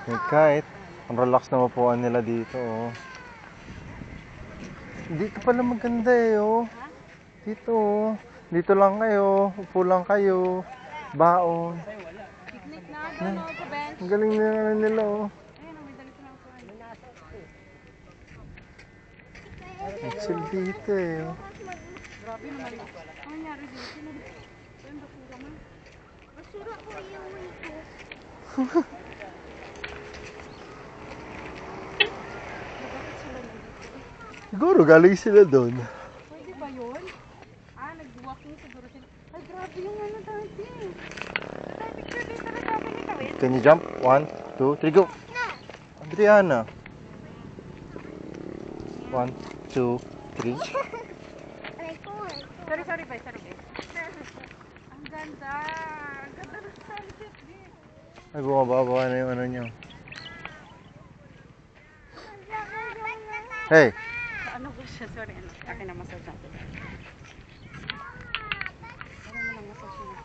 May kite. Ang relax na upuan nila dito, oh. Dito pala maganda eh, oh. Dito, oh. Dito lang kayo. Upo lang kayo. Baon. Picnic na, doon o, sa bench. Ang galing na nila, oh. Ayun o, may dalit na ako. Chill dito eh, oh. Grabe naman. Ano nangyari dito? Ayun, basura mo. Basura ko yung way ko. Bakit sila nandito? Siguro galing sila doon. Pwede ba yun? Nag-walking siguro sila. Ay, grabe yung ano dati. Tayo picture dito na sabi ni Kawin. Can you jump? 1, 2, 3, go! Adriana. 1, 2, 3. Sorry, bye. Ang ganda. Ang ganda ng sunset din. Ay, bumababa na yung ano nyo. Hey! Ano ba siya? Sorry, akin na massage natin. Ano mo lang massage niya?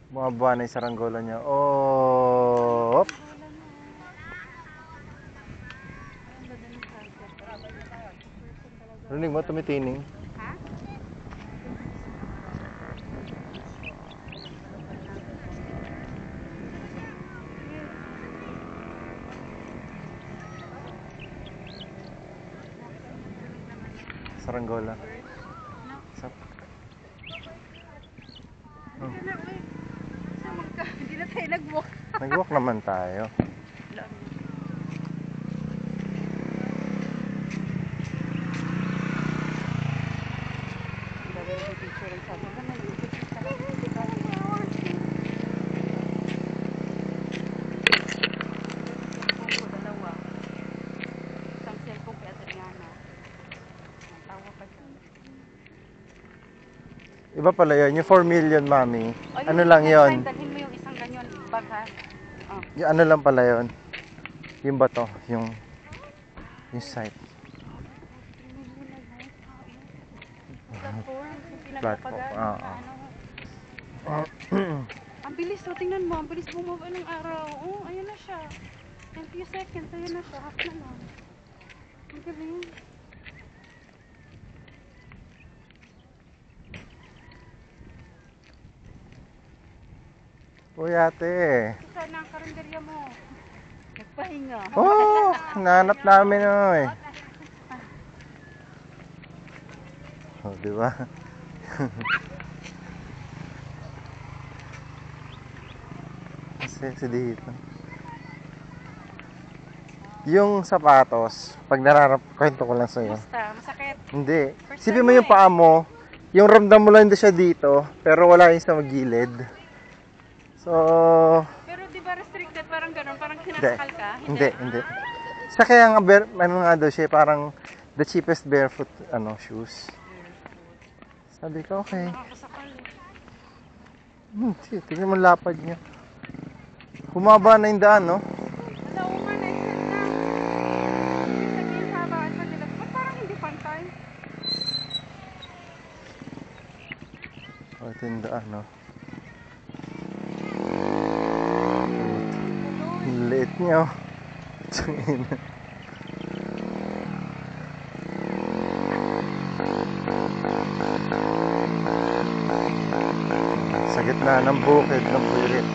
Bumababa na yung saranggola nyo. Oh! Rinig mo, tumitining. Ha? Saranggola. Sap. Hindi na tayo nag-walk. Nag-walk naman tayo. Iba pala yun, yung 4 million, mami. Ano lang yun? Dalhin mo yung isang ganyan bag, ha? Yung ano lang pala yun? Yung bato, yung site. Platform, yung Platform, pinagpapagaan. Ang bilis, tingnan mo, ang bilis bumaba ng araw. Oh, ayan na siya. In few seconds, ayan na siya. Half na lang. Ang galing. Uy, ate. Sana ang karinderya mo. Nagpahinga. Oh, nanap namin eh. Oh, di ba? Kasi dito. Yung sapatos, pag kwento ko lang sa'yo. Basta, masakit. Hindi. Sipin mo yung paa mo, yung ramdam mo lang hindi siya dito, pero wala yung sa magilid. So, Pero di ba restricted? Parang gano'n? Parang sinasakal ka? Hindi. Sa kaya nga, ano nga daw siya, parang the cheapest barefoot shoes. Sabi ko, okay. Nakakasakal. Tignan mo lapad niya. Humaba na yung daan, no? Wala ko nga, na-extend na. Sabihin sa habaan pa nila. Ba't parang hindi pantay? O, ito yung daan, no? Ang liit niya, oh. Sa gitna ng bukid ng buwirit.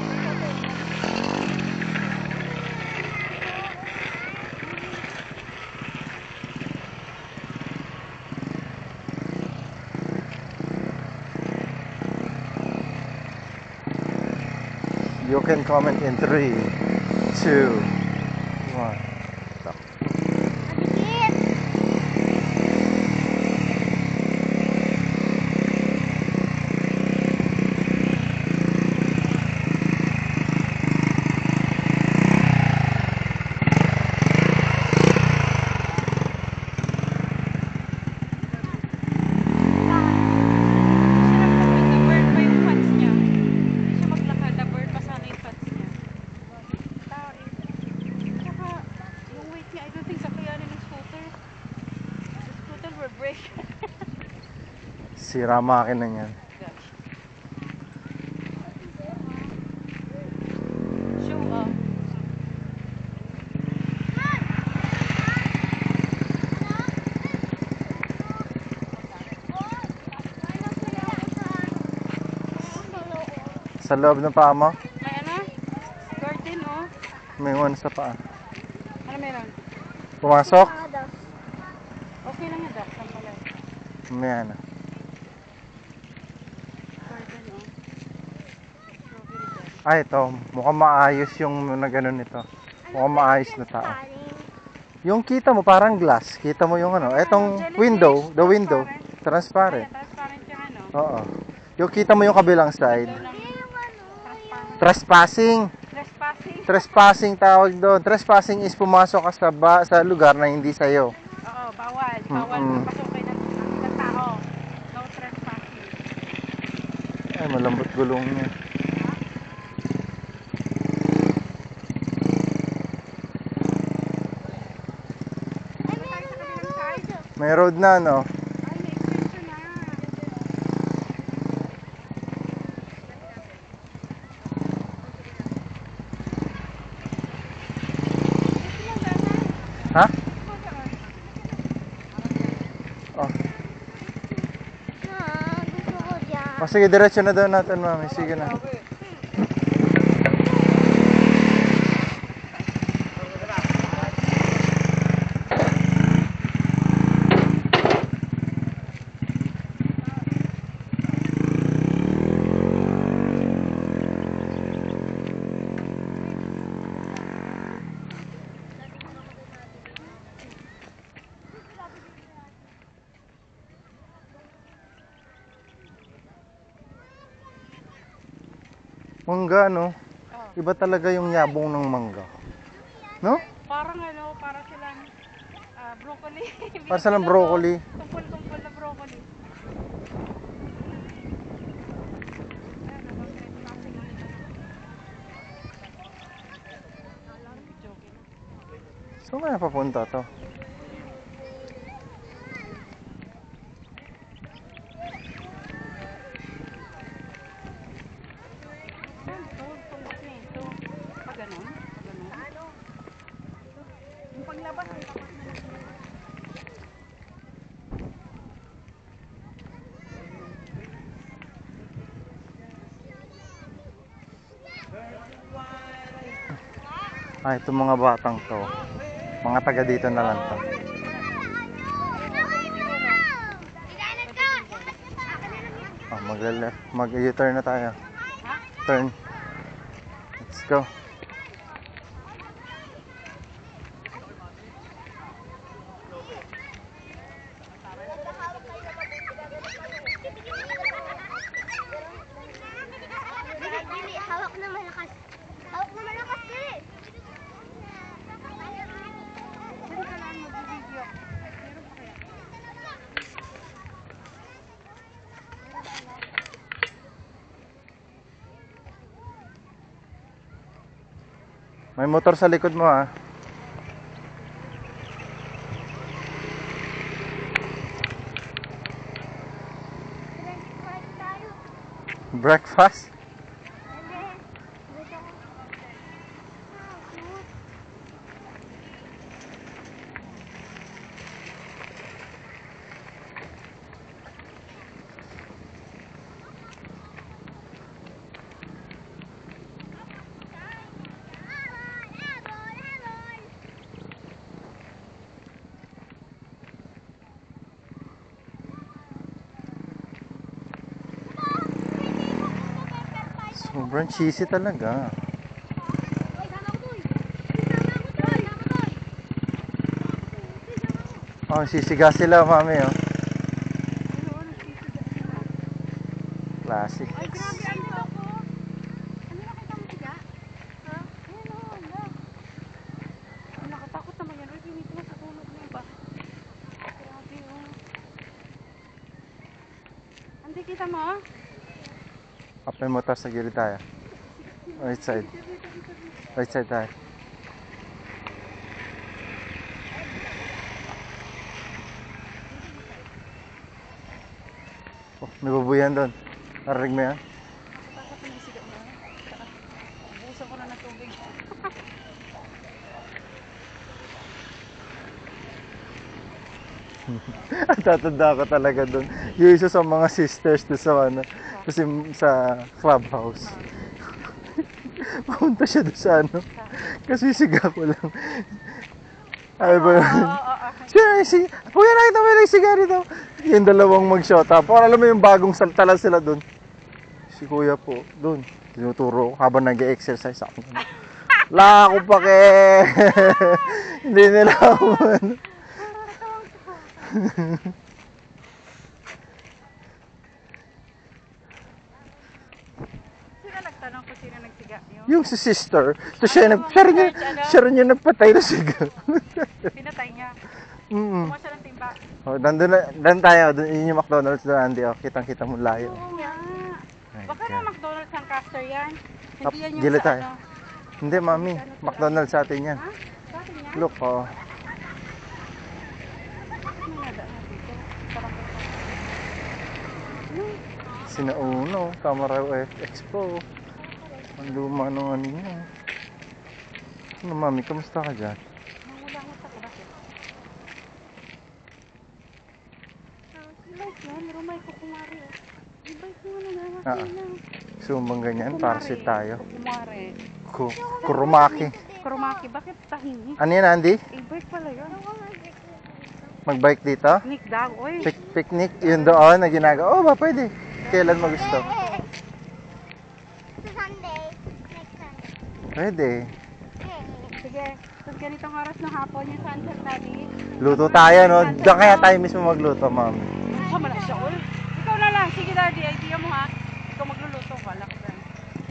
You can comment in 3, 2, 1. Sira makina niyan. Sa loob ng paa mo, May ano? Garden, oh. may one sa paa. Ano meron? Pumasok? Okay lang yan, Dax. Ang pala. May ano. Garden, oh. Strawberry garden. Ay, ito. Mukhang maayos yung nagano nito. Mukhang maayos na tao. Yung kita mo parang glass. Kita mo yung ano. Etong jellyfish, window, the window. transparent. Transparent. Ayan, transparent yung ano. Oo. Yung kita mo yung kabilang side. Window ng transparent. Trespassing. Trespassing. Trespassing tawag doon. Trespassing is pumasok ka sa lugar na hindi sa'yo. Oo, bawal. Bawal pasukin ng tao. No trespassing. Ay, malambot gulong niya. May road na, no? Ay, may extension na. Ha? Oh. Gusto ko dyan. O sige, diretso na daw natin, mami. Sige na. Mangga, no? Iba talaga yung yabong ng mangga. No? Parang ano, para silang broccoli. Para silang broccoli. Tumpol-tumpol na broccoli. Ayan, ang trespassing na nila. Joking. Saan kaya papunta to? Ito. Pag ganon. Yung paglabas, ay tapos na lang. Ah, itong mga batang to. Mga taga dito na lang to. Oh, mag-left. Mag-U-turn na tayo. Turn. Let's go. Dili, hawak na malakas. Hawak na malakas, dili. Saan ka lang mag-video? Meron pa kaya? May motor sa likod mo, ah. Breakfast tayo. Breakfast? Hindi. Gusto ko. Good. Sobrang cheesy talaga. Oh, sisiga sila, mami, oh. Classic. Ay, grabe, ang loko. Ano nakita mo siya? Ha? Ayun, oh, ala. Ay, nakatakot naman yan. Ay, pinito na sa tulog na iba. Grabe, oh. Andi, kita mo, oh? Up may motor sa gilid tayo. Right side. Right side tayo. Oh, may babuyan doon. Narinig mo yan? Nakatakot na yung sigat na. Busan ko na ng tubig. At tatanda ko talaga doon. Yung isa sa mga sisters doon sa ano, kasi sa clubhouse. Pumunta siya doon sa ano. Kasi siga ko lang. Ay ba? Kuya, nakita mo yung sigarilyo daw. Yung dalawang mag-shota. Parang alam mo yung bagong tala sila doon. Si kuya po, doon. Tinuturo habang nag-exercise ako. La ako pa ke. Hindi nila ako. Sino nagtanong kung sino nagsiga niyo? Yung si sister, so siya rin yung nagpatay na siga. Pinatay niya. Mm. Kumuha siya ng timba. Oh, doon tayo, doon yun yung McDonald's doon, Andy. Oh, kitang-kita mo layo. Oo nga. Ay, Baka God. na McDonald's ang caster yan. Up, Hindi yan yung gilid sa tayo. ano. Hindi, mami. McDonald's sa atin yan. Ha? Sa atin yan? Look, oh. Ano na daan dito? Parang Sinauno, Camera Expo. Ang luma nung ano niya. Ano, mami, kamusta ka dyan? nangulangot ako. Bakit? Like yan. Rumay ko kumari. I-bike mo na naman. Ah, Sumbang ganyan, para si tayo. Kumari. Kurumaki. Kurumaki. Bakit tahimik? Ano yan, Andy? I-bike pala yun. Mag-bike dito? Nick daw. Uy. Picnic, yun doon na ginagawa. Oh, ba, pwede. Kailan mo gusto? Sa Sunday. Next Sunday. Pwede. Sige. Tapos ganitong oras ng hapon yung sunset natin. Luto tayo, no? Diyan kaya tayo mismo magluto, mami. Sama na siya, ul. Ikaw na lang. Sige, daddy. Idea mo, ha? Ikaw magluluto. Wala ka dyan.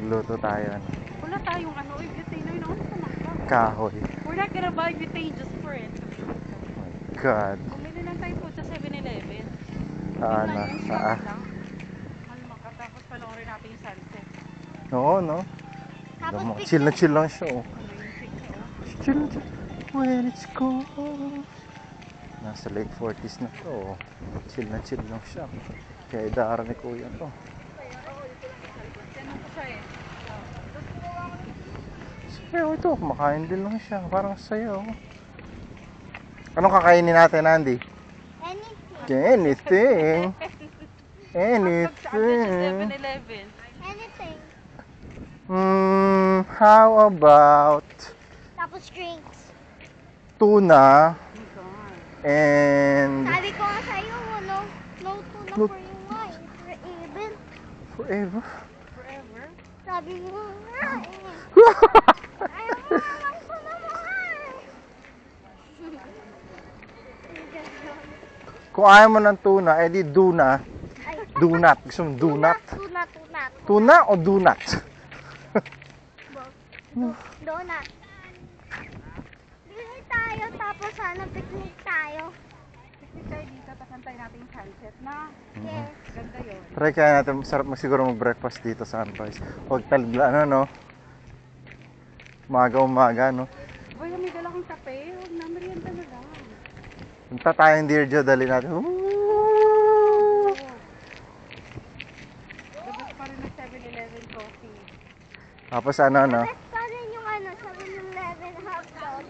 Magluto tayo, ano? Wala tayong ano. Uy, butane. Uy, naman sa maka. Kahoy. We're not gonna buy butane just for it. God. Bumili lang tayo po sa 7-Eleven. Ano? Ah. Ano makatapos panoorin natin yung sunset. Oo, no? Alam mo, chill na chill lang siya, oh. Amazing siya, oh. Chill na chill. When it's cold. Nasa late 40s na to, oh. Chill na chill lang siya. Kaya idara ni kuya to. Tanong ko siya eh. Sayo ito, kumakain din lang siya. Parang sayo. Anong kakainin natin, Andy? Anything. Anything. Sa Anything. 7-Eleven. Anything. How about Tapos drinks. tuna Oh my God. and Sabi ko nga sa'yo, no? No tuna No. for you nga. Even. forever? Forever. Sabi mo nga eh. Ayaw mo naman tuna mo nga eh. Kung ayaw mo ng tuna, edi duna. Ay, Donut. Gusto mo donut? tuna. Tuna o donut? Donut. Bili tayo, tapos sana picnic tayo. Picnic tayo dito, tapos antayin natin yung sunset na. Yes. Ganda yun. Try kaya natin, sarap siguro mag-breakfast dito sa Sunrise. Huwag talagla, ano, no? Umaga, no? Boy, may dala kong kape. Huwag na, merienda na lang. Punta tayong Dear Joe, dali natin. Ooh! Labas pa rin ng 7-Eleven coffee. Tapos ano, no? Best pa rin yung ano, 7-Eleven hot dog.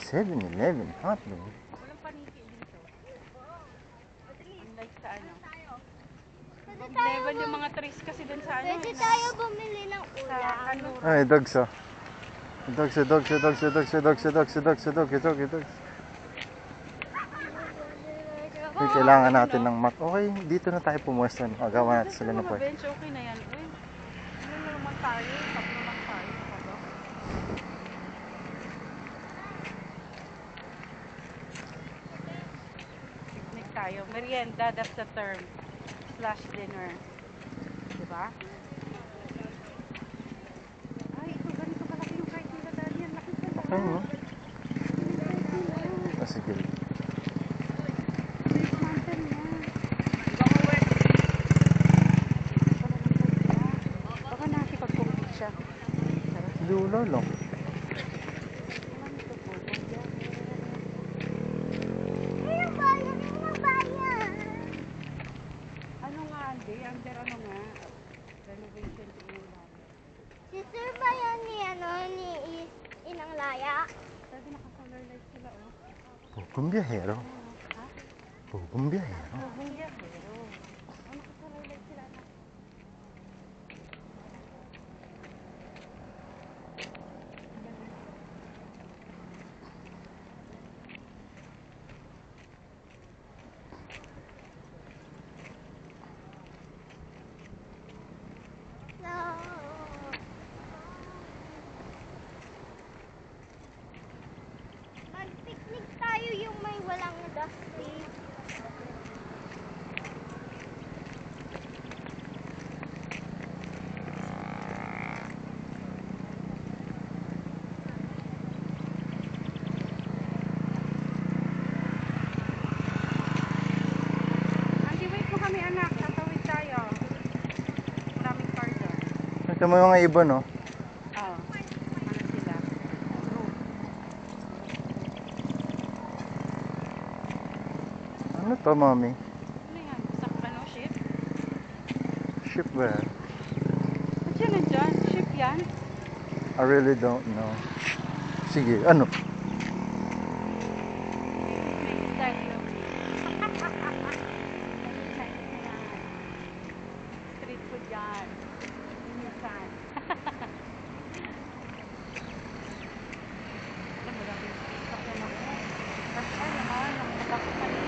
7-Eleven hotdog. Walang paniki dito. Unlike sa ano. Pwede tayo, Level yung mga trees kasi dun sa ano. pwede eh, tayo bumili ng Sa ulam. kanuro. Ay, dogs, oh. Dogs. Uy, kailangan natin ng mat. Okay, dito na tayo pumuesto. No? Gawa natin sila ng Mga pwede. bench, okay na yan. Uy, ano na naman tayo? Tatlo lang tayo. Ano? Picnic tayo. Merienda, that's the term. Slash dinner. Diba? Ay, ito, ganito kalaki yung kite nila dahil yan. Laki pala. Okay, no? Ah, sige. Big mountain yan. Baka nakipag-compete siya. Lula lang. Yung bayan. Ano nga, Andy? Under ano nga? Renovation to yung bahay. Si Sir ba yan ni, ano, ni Inang Laya? Sabi naka-color light sila, oh. Kung biyahero. Bagong biyahe, no? Bagong biyahero. Ano nakasalaylay sila na? No. Mag-picnic tayo yung may walang dusty. Andy, wait mo kami anak. Tatawid tayo. Maraming car doon. Ito mo yung mga ibon, no? Oo. Ano sila? Group. Ano to, mami? Ano yan? Sa ano, ship? Ship ba? Ba't yan nandyan? Ship yan? I really don't know. Sige, ano? Next tayo. Street food yan. Minsan. Alam mo lang yung sakyan ako. Tapos ay naman, nakabak pa rin.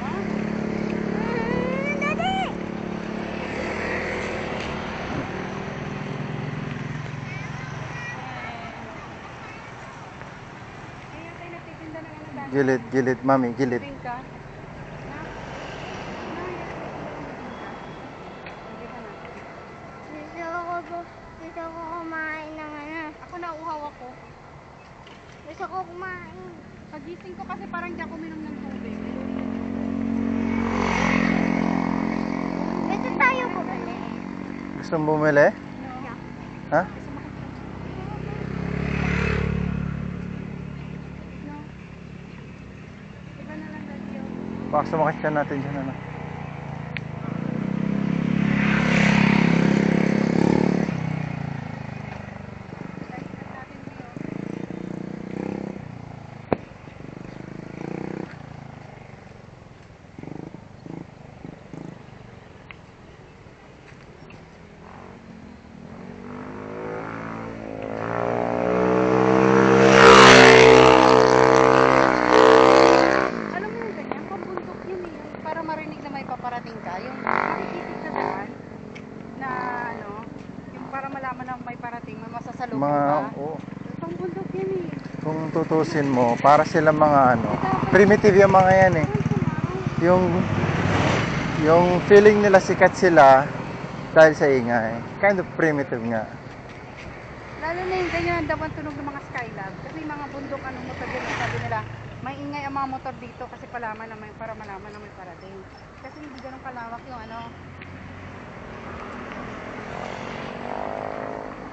Ha? Daddy! Kaya tayo nagtitinda ng ano dati. Gilid, gilid, mami, gilid. Bingka. Na? Hindi ka na. Gusto ko kumain ng ano. Ako nauuhaw ako. Gusto ko kumain. Pagising ko kasi parang di ako minom ng tubig. Gusto tayo bumili. Gusto mo bumili? No. Ha? Gusto mo No. Iba na lang dati yun. Baka sumakit ka natin dyan, ano? Guys, natin yun. Alam mo yung ganyan, pambundok yun eh. Para marinig na may paparating ka. Yung tititig na daan na ano, yung para malaman na may parating, may masasalubong ka. Oo. Pambundok yun eh. Kung tutusin mo, para sila mga ano, primitive yung mga yan eh. Yung feeling nila sikat sila dahil sa ingay. Kind of primitive nga. Lalo na yung ganyan daw ang tunog ng mga Skylab. Kasi yung mga bundok, anong motor din, sabi nila, may ingay ang mga motor dito kasi palaman na may, para malaman na may parating. Kasi hindi ganun kalawak yung ano.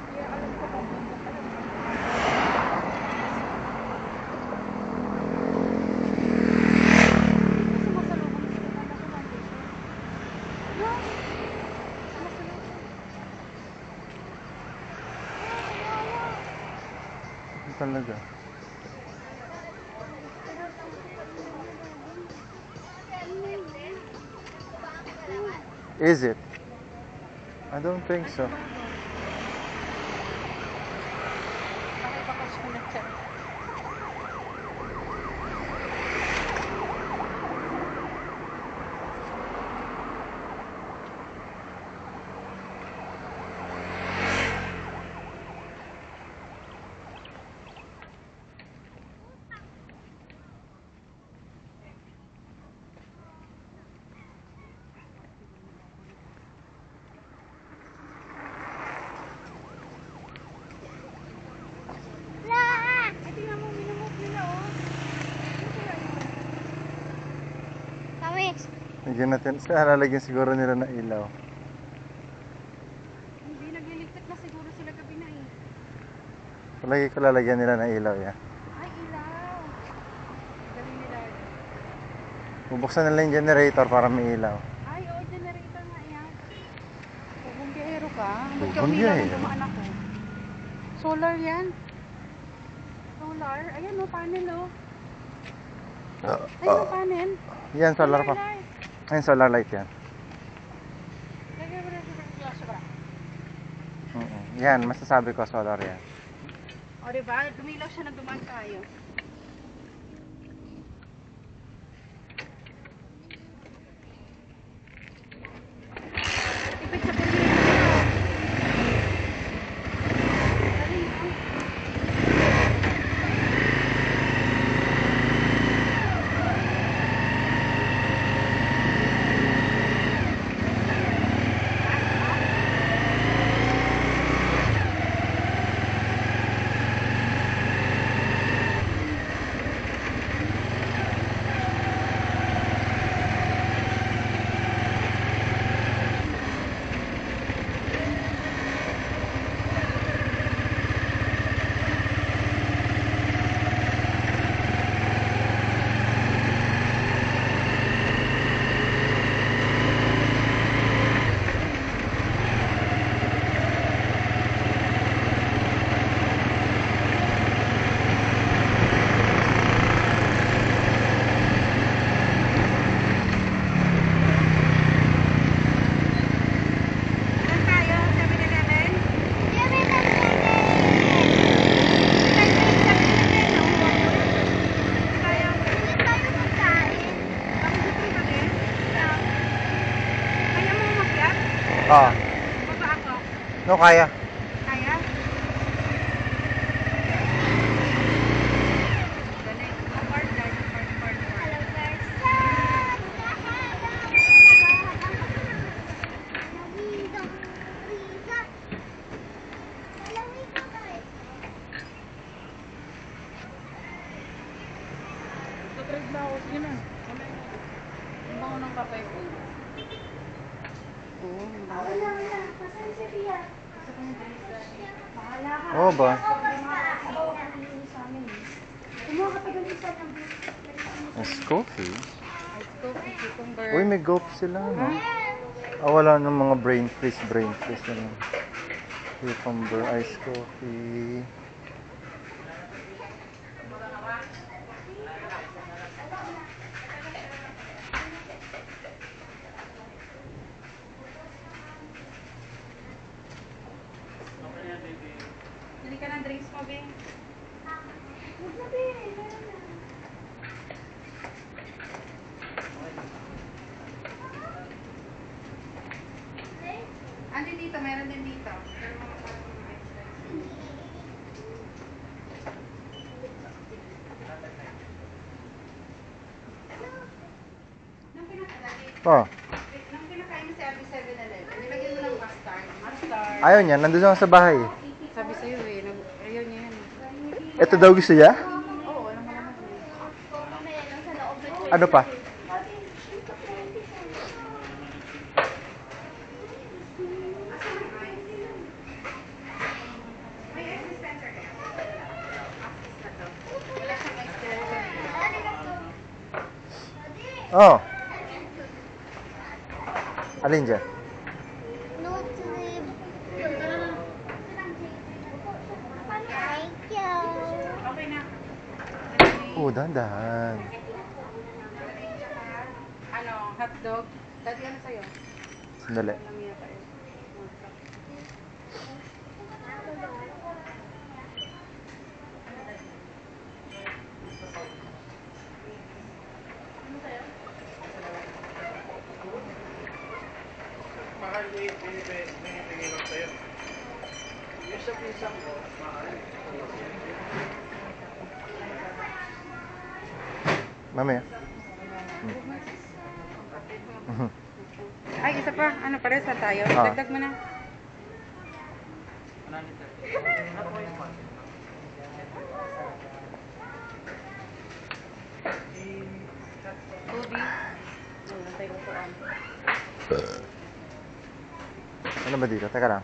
Kaya alam ko kung bundok, alam mo. Dito sumasalubong dito, ganda ko lang dito. No? Sumasalubong. Ano talaga? Is it? I don't think so. Nakibakasyon na siya. La! Ay, tingnan mo, minumove nila, oh. Ano kaya yun? Tamis. Lagyan natin, lalagyan siguro nila ng ilaw. Hindi, nagliligpit na siguro sila gabi na eh. Palagi ko lalagyan nila ng ilaw yan. Ay, ilaw. Galing nila. Bubuksan nila yung generator para may ilaw. Ay, oo, generator nga yan. Kung biyahero ka, ba't ka Kung umilaw ng biyahero? dumaan ako? Solar yan. Solar. Ayan, oh, panel, oh. Ay, yung kanin. Yan, solar pa. Ayun, solar light yan. Lagyan mo na sa sobra. Yan, masasabi ko solar yan. O, diba? Dumilaw siya na dumaan tayo. Ibig sabihin nito. Galing, no? Saan tayo? 7-Eleven? Kaya mo umakyat? Ah, Baba ako. no, kaya. Kaya? Galing. Apart guys. Apart. Tutrade na ako. Sige na. Ang bango ng kape ko. Oo, ang bango. Oo ba? Mas coffee. Ice coffee, cucumber. Uy, may gulp sila, no? Ah, wala ng mga brain freeze na lang. Cucumber, ice coffee. Dili ka ng drinks mo, Bing. Andi dito, meron din dito. Pero mga parang mga expensive. Nung pinakalagay, Oh, nung pinakain mo si Abby 7-Eleven, nilagyan mo ng mustard. Mustard. ayaw niya. Nandun ako sa bahay. Sabi sa'yo eh, ayaw niya yan. Ito daw gusto niya? Oo, alam mo naman. Ano pa? May ice dispenser kaya? Access na to. Wala siyang ice dispenser. Oh. Alin dyan? Okay na. Dahan-dahan. Ano, hotdog? Daddy, ano sa'yo? Sandali. Alam niya tayo. Mahal ni binibigay lang sa'yo. Yung sa pisang mo, mahal. Mamaya. Ay, isa pa. Ano, pares na tayo? Ah. Dagdag mo na. Kobe. Ano, tayo upuan. Ano ba dito? Teka lang.